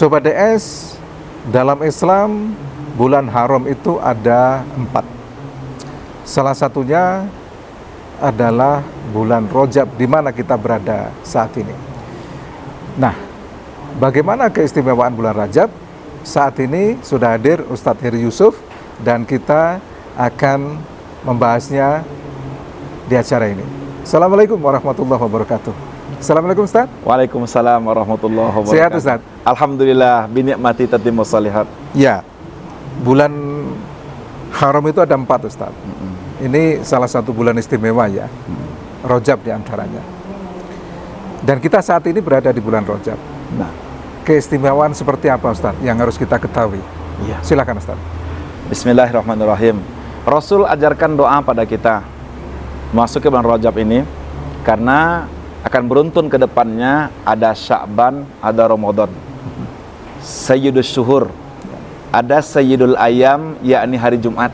Sobat DS, dalam Islam bulan haram itu ada 4. Salah satunya adalah bulan Rajab di mana kita berada saat ini. Nah, bagaimana keistimewaan bulan Rajab? Saat ini sudah hadir Ustadz Heri Yusuf dan kita akan membahasnya di acara ini. Assalamualaikum warahmatullahi wabarakatuh. Assalamualaikum Ustaz. Waalaikumsalam warahmatullahi wabarakatuh. Sehat Ustaz? Alhamdulillah, binikmati tatimmus shalihat. Ya, bulan haram itu ada 4 Ustaz. Ini salah satu bulan istimewa ya, Rajab diantaranya. Dan kita saat ini berada di bulan Rajab. Nah, keistimewaan seperti apa Ustaz yang harus kita ketahui? Iya. Silakan Ustaz. Bismillahirrahmanirrahim. Rasul ajarkan doa pada kita masuk ke bulan Rajab ini karena akan beruntun ke depannya ada Sya'ban, ada Ramadan. Sayyidus Syuhur, ada Sayyidul Ayam, yakni hari Jumat.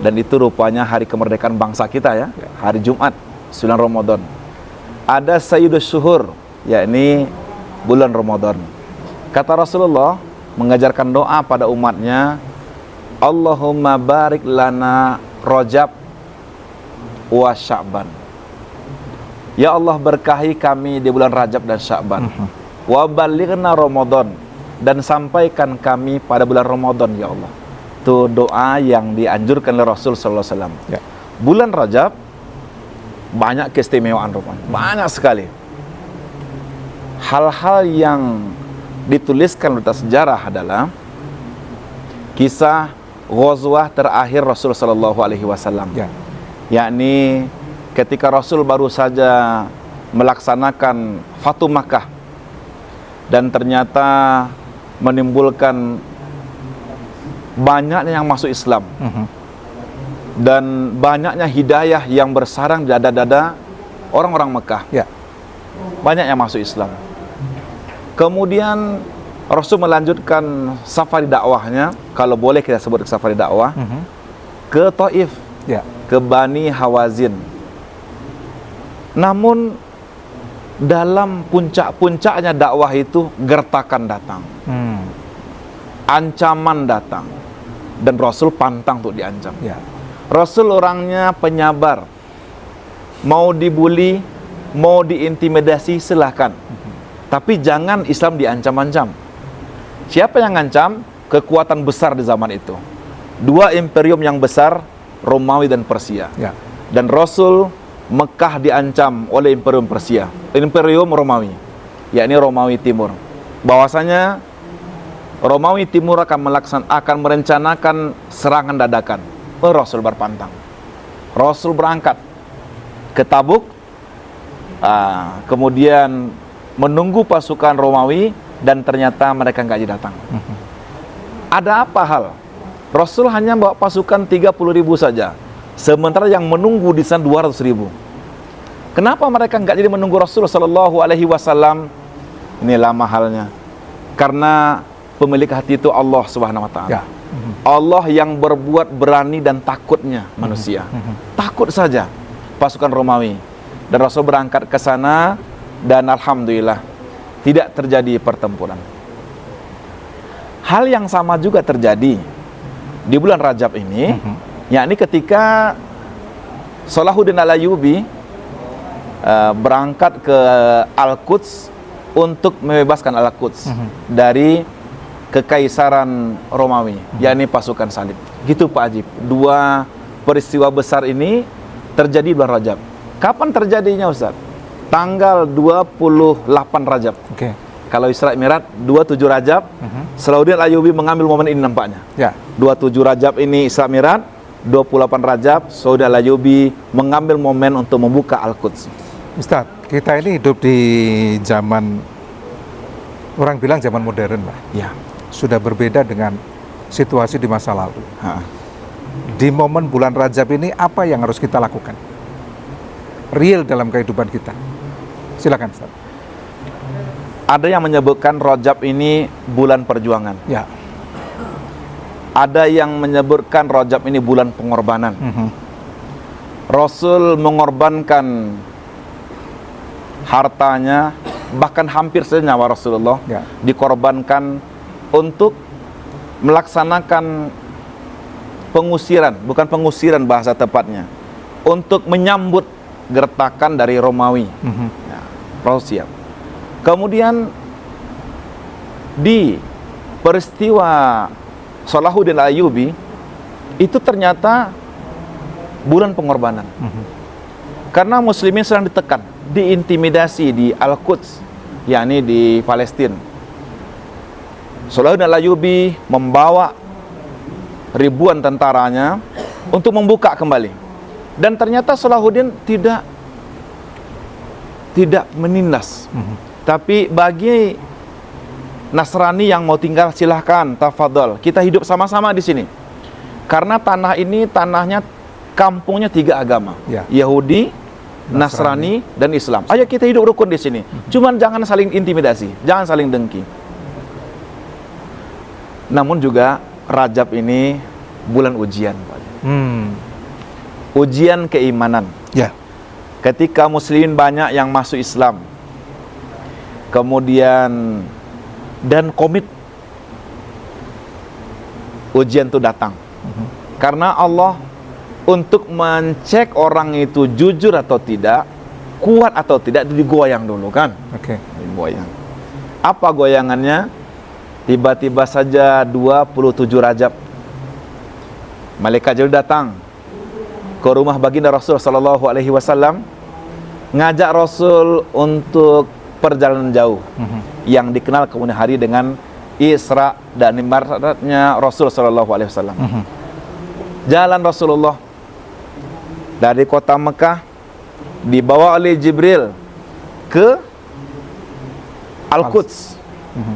Dan itu rupanya hari kemerdekaan bangsa kita ya, hari Jumat, 9 Ramadan. Ada Sayyidus Syuhur, yakni bulan Ramadan. Kata Rasulullah mengajarkan doa pada umatnya, Allahumma barik lana Rajab wa Sya'ban. Ya Allah, berkahi kami di bulan Rajab dan Sya'ban. Wa balighna Ramadan, dan sampaikan kami pada bulan Ramadan ya Allah. Itu doa yang dianjurkan oleh Rasul sallallahu alaihi wasallam. Ya. Bulan Rajab banyak keistimewaan rupanya, banyak sekali. Hal-hal yang dituliskan oleh sejarah adalah kisah ghazwah terakhir Rasul sallallahu alaihi wasallam. Ya. Yakni ketika Rasul baru saja melaksanakan Fatu Makkah dan ternyata menimbulkan banyaknya yang masuk Islam dan banyaknya hidayah yang bersarang di dada-dada orang-orang Mekah. Ya. Banyak yang masuk Islam. Kemudian Rasul melanjutkan safari dakwahnya, kalau boleh kita sebut safari dakwah, ke Taif, ya, ke Bani Hawazin. Namun dalam puncak-puncaknya dakwah itu gertakan datang, ancaman datang, dan Rasul pantang untuk diancam. Ya. Rasul orangnya penyabar, mau dibully, mau diintimidasi silahkan, tapi jangan Islam diancam-ancam. Siapa yang ngancam? Kekuatan besar di zaman itu, 2 imperium yang besar, Romawi dan Persia. Ya. Dan Rasul Mekah diancam oleh Imperium Persia, Imperium Romawi, yakni Romawi Timur. Bahwasanya Romawi Timur akan merencanakan serangan dadakan. Rasul berpantang. Rasul berangkat ke Tabuk, kemudian menunggu pasukan Romawi, dan ternyata mereka nggak datang. Ada apa hal? Rasul hanya bawa pasukan 30.000 saja, sementara yang menunggu di sana 200.000. Kenapa mereka enggak jadi menunggu Rasul sallallahu alaihi wasallam? Ini lama halnya. Karena pemilik hati itu Allah Subhanahu wa taala. Ya. Allah yang berbuat berani dan takutnya manusia. Takut saja pasukan Romawi. Dan Rasul berangkat ke sana dan alhamdulillah tidak terjadi pertempuran. Hal yang sama juga terjadi di bulan Rajab ini, yakni ketika Salahuddin Al-Ayyubi berangkat ke Al-Quds untuk membebaskan Al-Quds dari kekaisaran Romawi, yakni pasukan salib. Gitu Pak Ajib. 2 peristiwa besar ini terjadi di bulan Rajab. Kapan terjadinya Ustaz? Tanggal 28 Rajab. Okay. Kalau Isra Mi'raj 27 Rajab, Salahuddin Al-Ayyubi mengambil momen ini nampaknya. Ya. 27 Rajab ini Isra Mi'raj, 28 Rajab Salahuddin Al-Ayyubi mengambil momen untuk membuka Al-Quds. Ustaz, kita ini hidup di zaman, orang bilang zaman modern lah. Ya. Sudah berbeda dengan situasi di masa lalu. Di momen bulan Rajab ini apa yang harus kita lakukan? Real dalam kehidupan kita. Silakan Ustaz. Ada yang menyebutkan Rajab ini bulan perjuangan. Ya. Ada yang menyebutkan Rajab ini bulan pengorbanan. Rasul mengorbankan hartanya, bahkan hampir saja nyawa Rasulullah Ya. dikorbankan untuk melaksanakan pengusiran, bukan pengusiran bahasa tepatnya, untuk menyambut gertakan dari Romawi. Ya, Rasul siap. Kemudian di peristiwa Salahuddin Ayyubi itu ternyata bulan pengorbanan. Karena muslimin sedang ditekan, diintimidasi di Al-Quds, yakni di Palestina. Salahuddin Ayyubi membawa ribuan tentaranya untuk membuka kembali. Dan ternyata Salahuddin tidak menindas. Tapi bagi Nasrani yang mau tinggal, silahkan, tafadhol. Kita hidup sama-sama di sini. Karena tanah ini tanahnya, kampungnya 3 agama. Ya. Yahudi, Nasrani, dan Islam. Ayo kita hidup rukun di sini. Cuman jangan saling intimidasi, jangan saling dengki. Namun juga Rajab ini bulan ujian, Pak. Ujian keimanan. Ya. Ketika muslimin banyak yang masuk Islam, kemudian dan komit, ujian itu datang. Karena Allah untuk mencek orang itu jujur atau tidak, kuat atau tidak, digoyang dulu kan. Oke. Digoyang. Apa goyangannya? Tiba-tiba saja 27 Rajab, malaikat Jibril datang ke rumah baginda Rasul sallallahu alaihi wasallam, ngajak Rasul untuk perjalanan jauh yang dikenal kemudian hari dengan Isra dan Mi'rajnya Rasul sallallahu alaihi wasallam. Jalan Rasulullah dari kota Mekah dibawa oleh Jibril ke Al-Quds,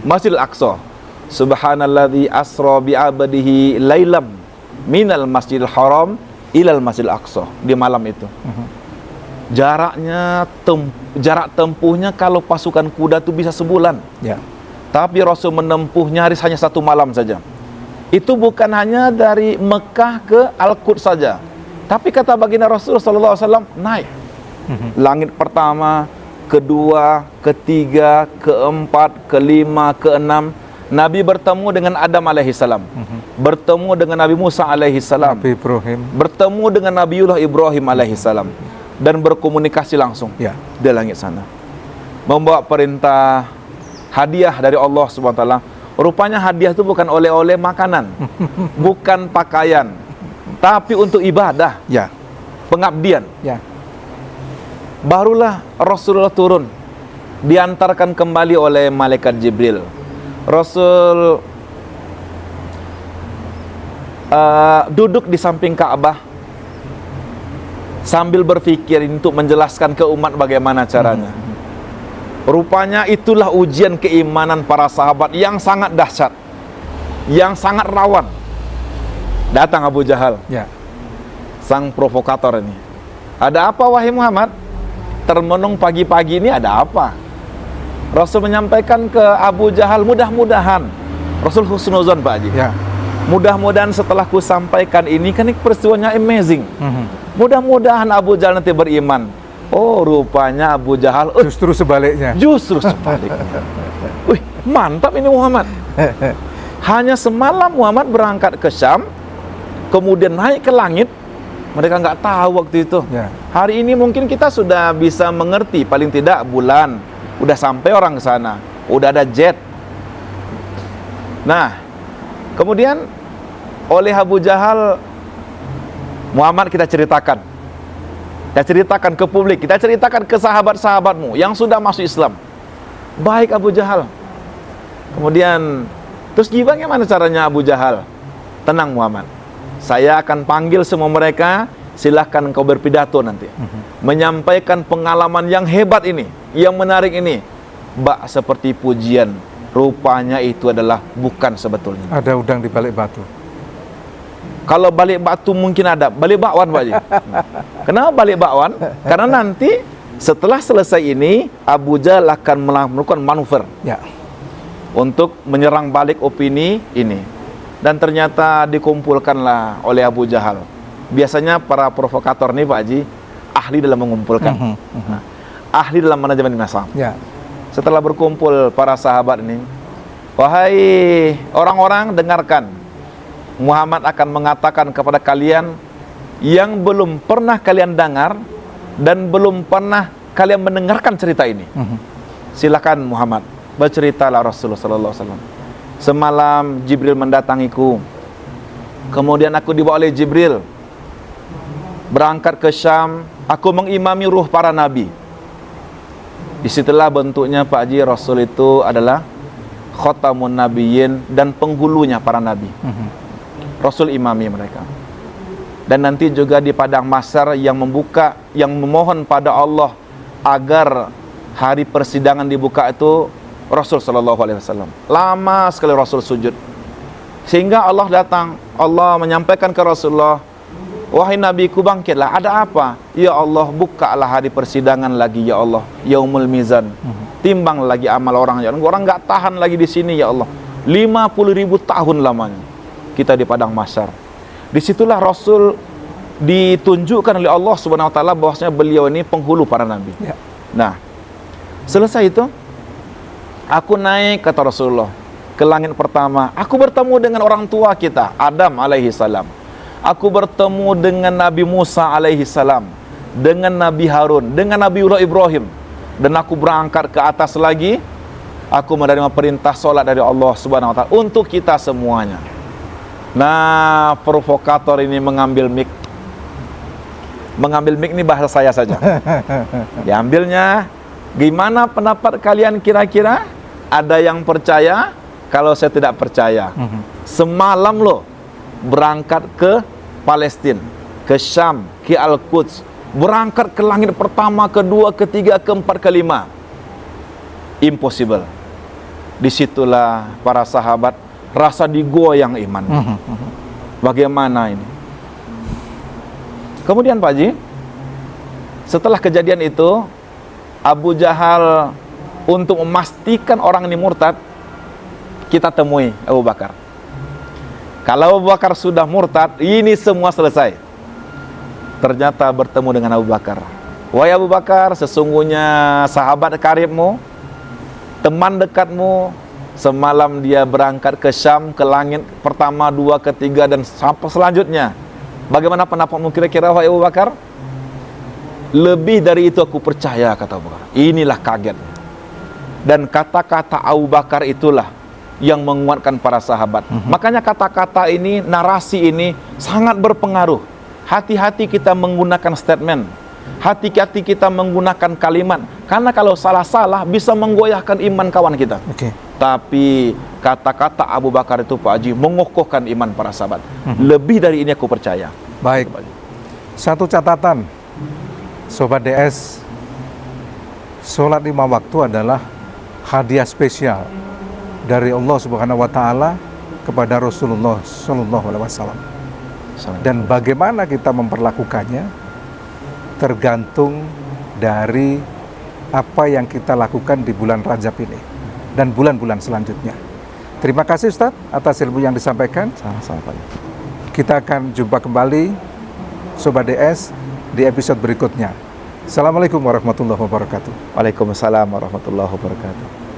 Masjidil Aqsa. Subhanalladzi asra bi 'abdihi lailam minal Masjidil Haram ilal Masjidil Aqsa, di malam itu. Jaraknya jarak tempuhnya kalau pasukan kuda itu bisa sebulan. Ya. Tapi Rasul menempuhnya hanya 1 malam saja. Itu bukan hanya dari Mekah ke Al-Quds saja, tapi kata baginda Rasul sallallahu alaihi wasallam, naik langit pertama, kedua, ketiga, keempat, kelima, keenam. Nabi bertemu dengan Adam alaihissalam, bertemu dengan Nabi Musa alaihissalam, Nabi Ibrahim, bertemu dengan Nabiullah Ibrahim alaihissalam, dan berkomunikasi langsung ya, di langit sana. Membawa perintah hadiah dari Allah Subhanahu wa taala. Rupanya hadiah itu bukan oleh-oleh makanan, bukan pakaian, tapi untuk ibadah, ya, pengabdian. ya. Barulah Rasulullah turun, diantarkan kembali oleh malaikat Jibril. Rasul duduk di samping Ka'bah sambil berpikir untuk menjelaskan ke umat bagaimana caranya. Rupanya itulah ujian keimanan para sahabat yang sangat dahsyat, yang sangat rawan. Datang Abu Jahal, Ya. sang provokator ini. Ada apa wahai Muhammad? Termenung pagi-pagi ini ada apa? Rasul menyampaikan ke Abu Jahal, mudah-mudahan, Rasul husnuzon Pak Haji, Ya. mudah-mudahan setelah ku sampaikan ini, kan ini peristiwanya amazing, mudah-mudahan Abu Jahal nanti beriman. Oh, rupanya Abu Jahal Justru sebaliknya. justru sebaliknya. Wih, mantap ini Muhammad. Hanya semalam Muhammad berangkat ke Syam, kemudian naik ke langit. Mereka nggak tahu waktu itu. Ya. Hari ini mungkin kita sudah bisa mengerti, paling tidak bulan udah sampai orang ke sana, udah ada jet. Nah, kemudian oleh Abu Jahal, Muhammad kita ceritakan ke publik, kita ceritakan ke sahabat-sahabatmu yang sudah masuk Islam. Baik Abu Jahal. Kemudian terus gimana caranya Abu Jahal? Tenang Muhammad, saya akan panggil semua mereka, silahkan engkau berpidato nanti, menyampaikan pengalaman yang hebat ini, yang menarik ini. Bak seperti pujian, rupanya itu adalah bukan sebetulnya. Ada udang di balik batu. Kalau balik batu mungkin ada, balik bakwan Pak Haji. Kenapa balik bakwan? Karena nanti setelah selesai ini, Abu Jahal akan melakukan manuver, Ya. untuk menyerang balik opini ini. Dan ternyata dikumpulkanlah oleh Abu Jahal. Biasanya para provokator nih Pak Haji, ahli dalam mengumpulkan, ahli dalam manajemen massa. Ya. setelah berkumpul para sahabat ini, wahai orang-orang, dengarkan, Muhammad akan mengatakan kepada kalian yang belum pernah kalian dengar dan belum pernah kalian mendengarkan cerita ini. Silakan Muhammad, berceritalah. Rasulullah sallallahu alaihi wasallam, semalam Jibril mendatangiku, kemudian aku dibawa oleh Jibril berangkat ke Syam, aku mengimami ruh para nabi. Disitulah bentuknya Pak Haji, Rasul itu adalah khatamun nabiyyin dan penghulunya para nabi. Rasul imami mereka. Dan nanti juga di padang mahsyar yang membuka, yang memohon pada Allah agar hari persidangan dibuka itu Rasul sallallahu alaihi wasallam. Lama sekali Rasul sujud. Sehingga Allah datang, Allah menyampaikan ke Rasulullah, wahai nabiku, bangkitlah, ada apa? Ya Allah, bukalah hari persidangan lagi ya Allah, yaumul mizan. Timbang lagi amal orang, ya orang enggak tahan lagi di sini ya Allah. 50.000 tahun lamanya kita di padang mahsyar. Disitulah Rasul ditunjukkan oleh Allah Subhanahu wa taala bahwasanya beliau ini penghulu para nabi. Ya. Nah, selesai itu aku naik, kata Rasulullah, ke langit pertama. Aku bertemu dengan orang tua kita, Adam alaihi salam. Aku bertemu dengan Nabi Musa alaihi salam, dengan Nabi Harun, dengan Nabiullah Ibrahim. Dan aku berangkat ke atas lagi. Aku menerima perintah solat dari Allah Subhanahu wa taala untuk kita semuanya. Nah, provokator ini mengambil mic. Mengambil mic ini bahasa saya saja. Diambilnya, gimana pendapat kalian kira-kira? Ada yang percaya? Kalau saya tidak percaya. Semalam loh berangkat ke Palestina, ke Syam, ke Al-Quds, berangkat ke langit pertama, kedua, ketiga, keempat, kelima. Impossible. Disitulah para sahabat rasa digoyang iman. Bagaimana ini? Kemudian Pak Haji, setelah kejadian itu, Abu Jahal untuk memastikan orang ini murtad, kita temui Abu Bakar. Kalau Abu Bakar sudah murtad, ini semua selesai. Ternyata bertemu dengan Abu Bakar. Wahai Abu Bakar, sesungguhnya sahabat karibmu, teman dekatmu, semalam dia berangkat ke Syam, ke langit pertama, dua, ketiga, dan sampai selanjutnya. Bagaimana pendapatmu kira-kira wahai Abu Bakar? Lebih dari itu aku percaya, kata Abu Bakar. Inilah kaget. Dan kata-kata Abu Bakar itulah yang menguatkan para sahabat. Makanya kata-kata ini, narasi ini sangat berpengaruh. Hati-hati kita menggunakan statement, hati-hati kita menggunakan kalimat, karena kalau salah-salah bisa menggoyahkan iman kawan kita. Tapi kata-kata Abu Bakar itu Pak Haji mengokohkan iman para sahabat. Lebih dari ini aku percaya. Baik, satu catatan Sobat DS, sholat 5 waktu adalah hadiah spesial dari Allah Subhanahu wa taala kepada Rasulullah sallallahu alaihi wasallam. Dan bagaimana kita memperlakukannya tergantung dari apa yang kita lakukan di bulan Rajab ini dan bulan-bulan selanjutnya. Terima kasih Ustadz atas ilmu yang disampaikan. Sama-sama. Kita akan jumpa kembali Sobat DS di episode berikutnya. Assalamualaikum warahmatullahi wabarakatuh. Waalaikumsalam warahmatullahi wabarakatuh.